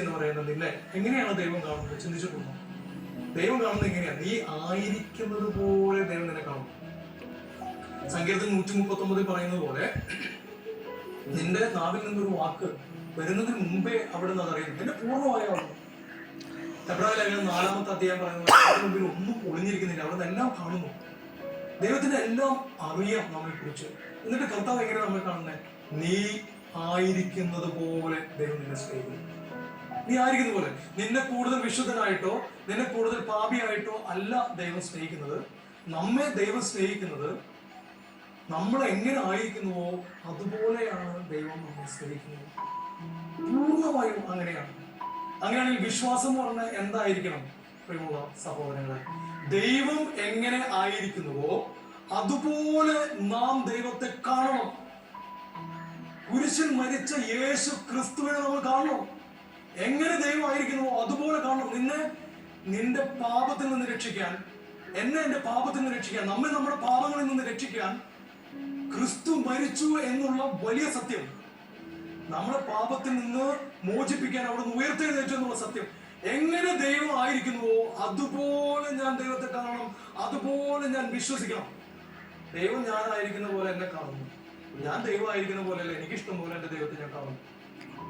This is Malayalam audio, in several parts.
എന്ന് പറയുന്നത് ഇല്ലേ? എങ്ങനെയാണ് ദൈവം കാണുന്നത്? ചിന്തിച്ചിട്ടുണ്ടോ? ദൈവം കാണുന്നത് എങ്ങനെയാണ്? നീ ആയിരിക്കുന്നത് പോലെ ദൈവം നിന്നെ കാണുന്നു. സങ്കീർത്തനം 139 പറയുന്നത് പോലെ നിന്റെ നാവിൽ നിന്നൊരു വാക്ക് വരുന്നതിന് മുമ്പേ അവിടെ നിന്ന് അതറിയുന്നു. എന്നെ പൂർണ്ണമായ ആളുന്നു. എബ്രാഹിം ലേഖനം 4-ാമത്തെ അധ്യായം പറയുന്നത് അതിന് മുമ്പിൽ ഒന്നും ഒളിഞ്ഞിരിക്കുന്നില്ല, അവിടെ നിന്ന് എല്ലാം കാണുന്നു. ദൈവത്തിന് എല്ലാം അറിയാം നമ്മെ കുറിച്ച്. എന്നിട്ട് കർത്താവ് എങ്ങനെ നമ്മൾ കാണുന്നത്? നീ ആയിരിക്കുന്നത് പോലെ ദൈവം നിന്നെ സ്നേഹിക്കുന്നു. നീ ആയിരിക്കുന്ന പോലെ. നിന്നെ കൂടുതൽ വിശുദ്ധനായിട്ടോ നിന്നെ കൂടുതൽ പാപിയായിട്ടോ അല്ല ദൈവം സ്നേഹിക്കുന്നത്. നമ്മെ ദൈവം സ്നേഹിക്കുന്നത് നമ്മൾ എങ്ങനെ ആയിരിക്കുന്നുവോ അതുപോലെയാണ് ദൈവം നമ്മെ സ്നേഹിക്കുന്നത്. പൂർണ്ണമായും അങ്ങനെയാണ്. അങ്ങനെയാണെങ്കിൽ വിശ്വാസം എന്ന് പറഞ്ഞാൽ എന്തായിരിക്കണം? പ്രിയമുള്ള സഹോദരങ്ങളെ, ദൈവം എങ്ങനെ ആയിരിക്കുന്നുവോ അതുപോലെ നാം ദൈവത്തെ കാണണം. കുരിശിൽ മരിച്ച യേശു ക്രിസ്തുവിനെ നമ്മൾ കാണണം. എങ്ങനെ ദൈവം ആയിരിക്കുന്നുവോ അതുപോലെ കാണണം. നിന്റെ പാപത്തിൽ നിന്ന് രക്ഷിക്കാൻ, എന്നെ എന്റെ പാപത്തിൽ നിന്ന് രക്ഷിക്കാൻ, നമ്മെ നമ്മുടെ പാപങ്ങളിൽ നിന്ന് രക്ഷിക്കാൻ ക്രിസ്തു മരിച്ചു എന്നുള്ള വലിയ സത്യം, നമ്മളെ പാപത്തിൽ നിന്ന് മോചിപ്പിക്കാൻ അവിടെ നിന്ന് ഉയർത്തെഴുന്നേറ്റു എന്നുള്ള സത്യം, എങ്ങനെ ദൈവം ആയിരിക്കുന്നുവോ അതുപോലെ ഞാൻ ദൈവത്തെ കാണണം, അതുപോലെ ഞാൻ വിശ്വസിക്കണം. ദൈവം ഞാനായിരിക്കുന്ന പോലെ എന്നെ കാണുന്നു. ഞാൻ ദൈവം ആയിരിക്കുന്ന പോലെയല്ല, എനിക്കിഷ്ടം പോലെ എന്റെ ദൈവത്തെ ഞാൻ കാണുന്നു.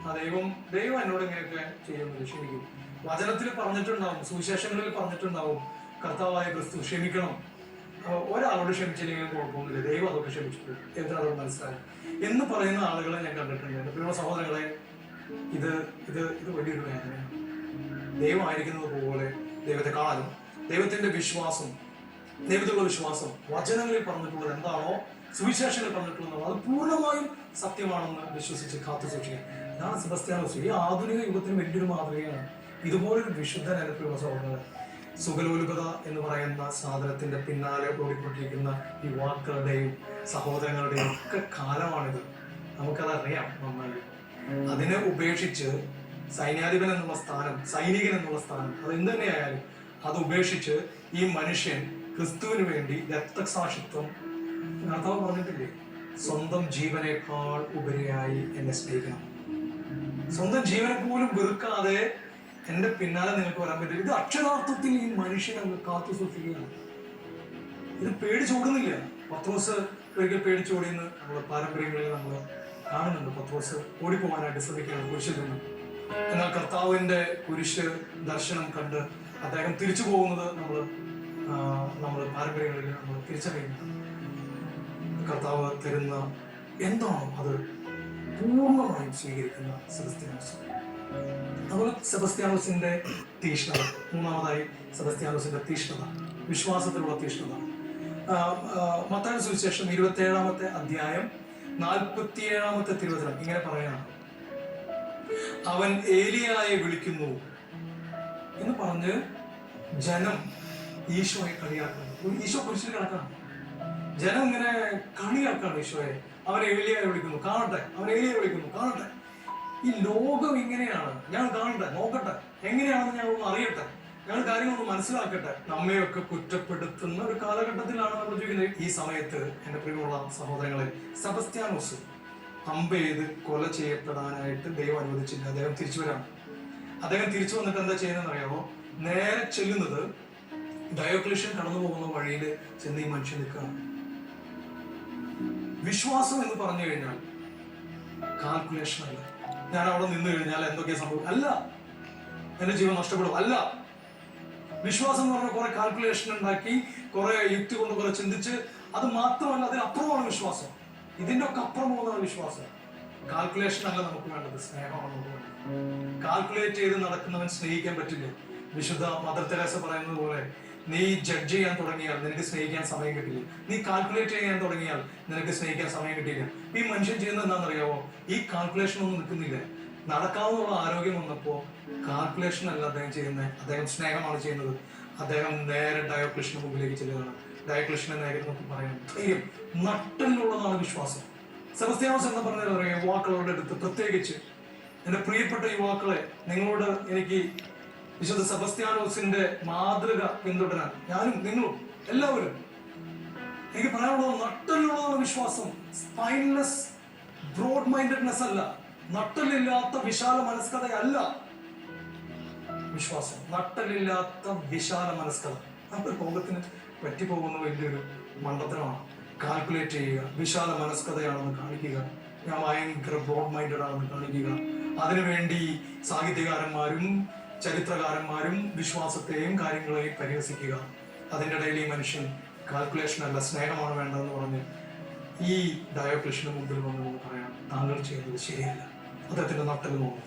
ആ ദൈവം എന്നോട് ഇങ്ങനെയൊക്കെ ചെയ്യുന്നത് ക്ഷമിക്കും. വചനത്തിൽ പറഞ്ഞിട്ടുണ്ടാവും, സുവിശേഷങ്ങളിൽ പറഞ്ഞിട്ടുണ്ടാവും, കർത്താവായ ക്രിസ്തു ക്ഷമിക്കണം. ഒരാളോട് ക്ഷമിച്ചില്ലെങ്കിലും കുഴപ്പമൊന്നുമില്ല, ദൈവം അതൊക്കെ ക്ഷമിച്ചിട്ടുണ്ട്, എന്തിനത് മനസ്സിലായി എന്ന് പറയുന്ന ആളുകളെ ഞാൻ കണ്ടിട്ടുണ്ട്. എന്റെ പ്രിയ സഹോദരങ്ങളെ, ഇത് ഇത് ഇത് വലിയൊരു വേദനയാണ്. ദൈവം ആയിരിക്കുന്നത് പോലെ ദൈവത്തെ കാണാനും ദൈവത്തിന്റെ വിശ്വാസം, ദൈവത്തിലുള്ള വിശ്വാസം വചനങ്ങളിൽ പറഞ്ഞിട്ടുള്ളത് എന്താണോ, സുവിശേഷങ്ങളിൽ പറഞ്ഞിട്ടുള്ളത് അത് പൂർണ്ണമായും സത്യമാണെന്ന് വിശ്വസിച്ച് കാത്തു സൂക്ഷിക്കുക. ഇതാണ് സെബസ്ത്യാനോസ്. ഈ ആധുനിക യുഗത്തിന് വലിയൊരു മാതൃകയാണ്. ഇതുപോലൊരു വിശുദ്ധൻ എന്റെ പ്രിയ സഹോദരങ്ങളെ. സുഖലോലുപത എന്ന് പറയുന്ന സാധനത്തിന്റെ പിന്നാലെ ഓടിക്കൊണ്ടിരിക്കുന്ന യുവാക്കളുടെയും സഹോദരങ്ങളുടെയും ഒക്കെ കാലമാണിത്. നമുക്കതറിയാം നന്നായി. അതിനെ ഉപേക്ഷിച്ച് സൈന്യാധിപൻ എന്നുള്ള സ്ഥാനം, സൈനികൻ എന്നുള്ള സ്ഥാനം, അത് എന്ത് തന്നെയായാലും അത് ഉപേക്ഷിച്ച് ഈ മനുഷ്യൻ ക്രിസ്തുവിന് വേണ്ടി രക്തസാക്ഷിത്വം, കർത്താവ് പറഞ്ഞിട്ടില്ലേ, സ്വന്തം ജീവനേക്കാൾ ഉപരിയായി എന്നെ സ്നേഹിക്കണം. സ്വന്തം ജീവനെ പോലും വെറുക്കാതെ എന്റെ പിന്നാലെ നിങ്ങൾക്ക് വരാൻ പറ്റില്ല. ഇത് അക്ഷരാർത്ഥത്തിൽ ഈ മനുഷ്യനെ അങ്ങ് കാത്തു സൂക്ഷിക്കുകയാണ്. ഇത് പേടിച്ചോടുന്നില്ല. പത്രോസ് ഒരിക്കൽ പേടിച്ചോടിയെന്ന് നമ്മുടെ പാരമ്പര്യങ്ങളിൽ നമ്മൾ കാണുന്നുണ്ട്. പത്രോസ് ഓടിപ്പോകാനായിട്ട് ശ്രമിക്കുകയാണ് കുരിശിൽ നിന്ന്. എന്നാൽ കർത്താവിന്റെ കുരിശ് ദർശനം കണ്ട് അദ്ദേഹം തിരിച്ചു പോകുന്നത് നമ്മൾ പാരമ്പര്യങ്ങളിൽ നമ്മൾ തിരിച്ചറിയുന്നു. കർത്താവ് തരുന്ന എന്താണോ അത് പൂർണ്ണമായും സ്വീകരിക്കുന്ന സെബസ്ത്യാനോസ്. അതുപോലെ സെബസ്ത്യാനോസിന്റെ തീഷ്ണത, മൂന്നാമതായി സെബസ്ത്യാനോസിന്റെ തീഷ്ണത, വിശ്വാസത്തിലുള്ള തീഷ്ണത. മത്തായിയുടെ സുവിശേഷം 27-ാമത്തെ അധ്യായം 47-ാമത്തെ തിരുവചനം ഇങ്ങനെ പറയാണ്, അവൻ ഏലിയായെ വിളിക്കുന്നു എന്ന് പറഞ്ഞ് ജനം ഈശോയെ കളിയാക്കുന്നു. ഈശോ കുരിശിൽ കിടക്കണം, ജനം ഇങ്ങനെ കളിയാക്കാണ് ഈശോയെ. അവൻ ഏലിയായെ വിളിക്കുന്നു, കാണട്ടെ, അവൻ ഏലിയെ വിളിക്കുന്നു, കാണട്ടെ. ഈ ലോകം ഇങ്ങനെയാണ്, ഞാൻ കാണട്ടെ, നോക്കട്ടെ, എങ്ങനെയാണെന്ന് ഞാൻ ഒന്ന് അറിയട്ടെ, ഞങ്ങൾ കാര്യങ്ങളൊന്ന് മനസ്സിലാക്കട്ടെ. നമ്മയൊക്കെ കുറ്റപ്പെടുത്തുന്ന ഒരു കാലഘട്ടത്തിലാണ് നമ്മൾ ജീവിക്കുന്നത്. ഈ സമയത്ത് എന്റെ പ്രിയമുള്ള സഹോദരങ്ങളെ, സെബസ്ത്യാനോസ് അമ്പെയ്ത് കൊല ചെയ്യപ്പെടാനായിട്ട് ദൈവം അനുവദിച്ചില്ല. അദ്ദേഹം തിരിച്ചു വരാം. അദ്ദേഹം തിരിച്ചു വന്നിട്ട് എന്താ ചെയ്യുന്നതെന്ന് അറിയാമോ? നേരെ ചെല്ലുന്നത് ഡയോക്ലീഷ്യൻ കടന്നു പോകുന്ന വഴിയിൽ ചെന്ന് ഈ മനുഷ്യൻ നിൽക്കുകയാണ്. വിശ്വാസം എന്ന് പറഞ്ഞു കഴിഞ്ഞാൽ കാൽക്കുലേഷൻ അല്ല. ഞാൻ അവിടെ നിന്ന് കഴിഞ്ഞാൽ എന്തൊക്കെയാ സംഭവിക്കും അല്ല, എന്റെ ജീവൻ നഷ്ടപ്പെടും അല്ല. വിശ്വാസം എന്ന് പറഞ്ഞാൽ കുറെ കാൽക്കുലേഷൻ ഉണ്ടാക്കി, കുറെ യുക്തി കൊണ്ട് കുറെ ചിന്തിച്ച്, അത് മാത്രമല്ല, അതിനപ്പുറമാണ് വിശ്വാസം. ഇതിന്റെ ഒക്കെ അപ്പുറമാണ് വിശ്വാസം. കാൽക്കുലേഷൻ അല്ല നമുക്ക് വേണ്ടത്, സ്നേഹമാണ് നമുക്ക് വേണ്ടത്. കാൽക്കുലേറ്റ് ചെയ്ത് നടക്കുന്നവൻ സ്നേഹിക്കാൻ പറ്റില്ല. വിശുദ്ധ മദർ തെരേസ പറയുന്നത് പോലെ, നീ ജഡ്ജ് ചെയ്യാൻ തുടങ്ങിയാൽ നിനക്ക് സ്നേഹിക്കാൻ സമയം കിട്ടില്ല. നീ കാൽക്കുലേറ്റ് ചെയ്യാൻ തുടങ്ങിയാൽ നിനക്ക് സ്നേഹിക്കാൻ സമയം കിട്ടില്ല. ഈ മനുഷ്യൻ ചെയ്യുന്നത് എന്താണെന്നറിയാമോ? ഈ കാൽക്കുലേഷൻ ഒന്നും നിൽക്കുന്നില്ല. നടക്കാവുന്ന ആരോഗ്യം വന്നപ്പോ കാൽക്കുലേഷൻ അല്ല അദ്ദേഹം ചെയ്യുന്നത്, അദ്ദേഹം സ്നേഹമാണ് ചെയ്യുന്നത്. അദ്ദേഹം നേരെ ഡയോക്ലീഷ്യന് മുമ്പിലേക്ക് ചെല്ലുകയാണ്. ഡയോക്ലീഷ്യനെ നേരെ നോക്കി പറയുന്നത് ധൈര്യം, നട്ടലിലുള്ളതാണ് വിശ്വാസം. സെബസ്ത്യാനോസ് എന്ന് പറഞ്ഞാൽ പറയാം, യുവാക്കളുടെ അടുത്ത് പ്രത്യേകിച്ച് എന്റെ പ്രിയപ്പെട്ട യുവാക്കളെ, നിങ്ങളോട് എനിക്ക് വിശുദ്ധ സെബസ്ത്യാനോസിന്റെ മാതൃക പിന്തുടരാൻ ഞാനും നിങ്ങളും എല്ലാവരും എനിക്ക് പറയാനുള്ളത്, നട്ടലിലുള്ളതാണ് വിശ്വാസം. സ്പൈൻലെസ് ബ്രോഡ് മൈൻഡഡ്നെസ് അല്ല, നട്ടലില്ലാത്ത വിശാല മനസ്കതയല്ല. വിശ്വാസം, നട്ടലില്ലാത്ത വിശാല മനസ്കത. നമ്മുടെ ലോകത്തിന് പറ്റിപ്പോകുന്ന വലിയൊരു മണ്ടത്തരമാണ്. കാൽക്കുലേറ്റ് ചെയ്യുക, വിശാല മനസ്കതയാണെന്ന് കാണിക്കുക, ഞാൻ ഭയങ്കര ബ്രോഡ് മൈൻഡഡ് ആണെന്ന് കാണിക്കുക. അതിനുവേണ്ടി സാഹിത്യകാരന്മാരും ചരിത്രകാരന്മാരും വിശ്വാസത്തെയും കാര്യങ്ങളെയും പരിഹസിക്കുക. അതിൻ്റെ ഇടയിൽ ഈ മനുഷ്യൻ കാൽക്കുലേഷൻ അല്ല സ്നേഹമാണ് വേണ്ടതെന്ന് പറഞ്ഞ് ഈ ഡയോക്ലിഷ്യന് മുമ്പിൽ വന്നു പറയാം, താങ്കൾ ചെയ്യുന്നത് ശരിയല്ല. അദ്ദേഹത്തിന്റെ നട്ടൽ നോക്കും.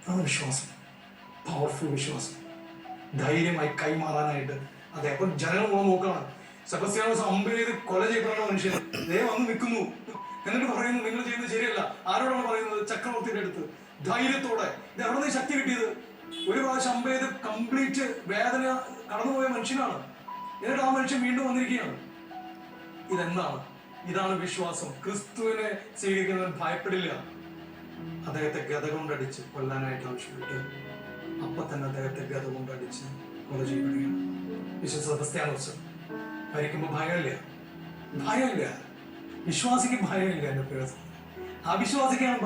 അതാണ് വിശ്വാസം, പവർഫുൾ വിശ്വാസം. ധൈര്യമായി കൈമാറാനായിട്ട് അദ്ദേഹം ജനങ്ങൾ നോക്കുകയാണ്. സെബസ്ത്യാനോസ് അമ്പ് ചെയ്ത് കൊല ചെയ്യപ്പെടുന്ന മനുഷ്യൻ ദൈവം വന്ന് നിൽക്കുന്നു, എന്നിട്ട് പറയുന്നു നിങ്ങൾ ചെയ്യുന്നത് ശരിയല്ല. ആരോടാണ് പറയുന്നത്? ചക്രവർത്തിയുടെ അടുത്ത്. ധൈര്യത്തോടെ. ഇത് എവിടെ നിന്ന് ശക്തി കിട്ടിയത്? ഒരു പ്രാവശ്യം അമ്പ് ചെയ്ത് കംപ്ലീറ്റ് വേദന കടന്നുപോയ മനുഷ്യനാണ്. എന്നിട്ട് ആ മനുഷ്യൻ വീണ്ടും വന്നിരിക്കുകയാണ്. ഇതെന്താണ്? ഇതാണ് വിശ്വാസം. ക്രിസ്തുവിനെ സ്വീകരിക്കുന്നവൻ ഭയപ്പെടില്ല. അദ്ദേഹത്തെ ഗത കൊണ്ടടിച്ച് കൊല്ലാനായിട്ട് ആവശ്യപ്പെട്ട് അപ്പൊ തന്നെ അദ്ദേഹത്തെ ഗത കൊണ്ടടിച്ച് കൊല ചെയ്യപ്പെടുകയാണ്. വിശുദ്ധ സെബസ്ത്യാനോസ് മരിക്കുമ്പോൾ ഭയമില്ല. വിശ്വാസിക്ക് ഭയമില്ല. എന്റെ പേര് അവിശ്വാസിക്കാണ്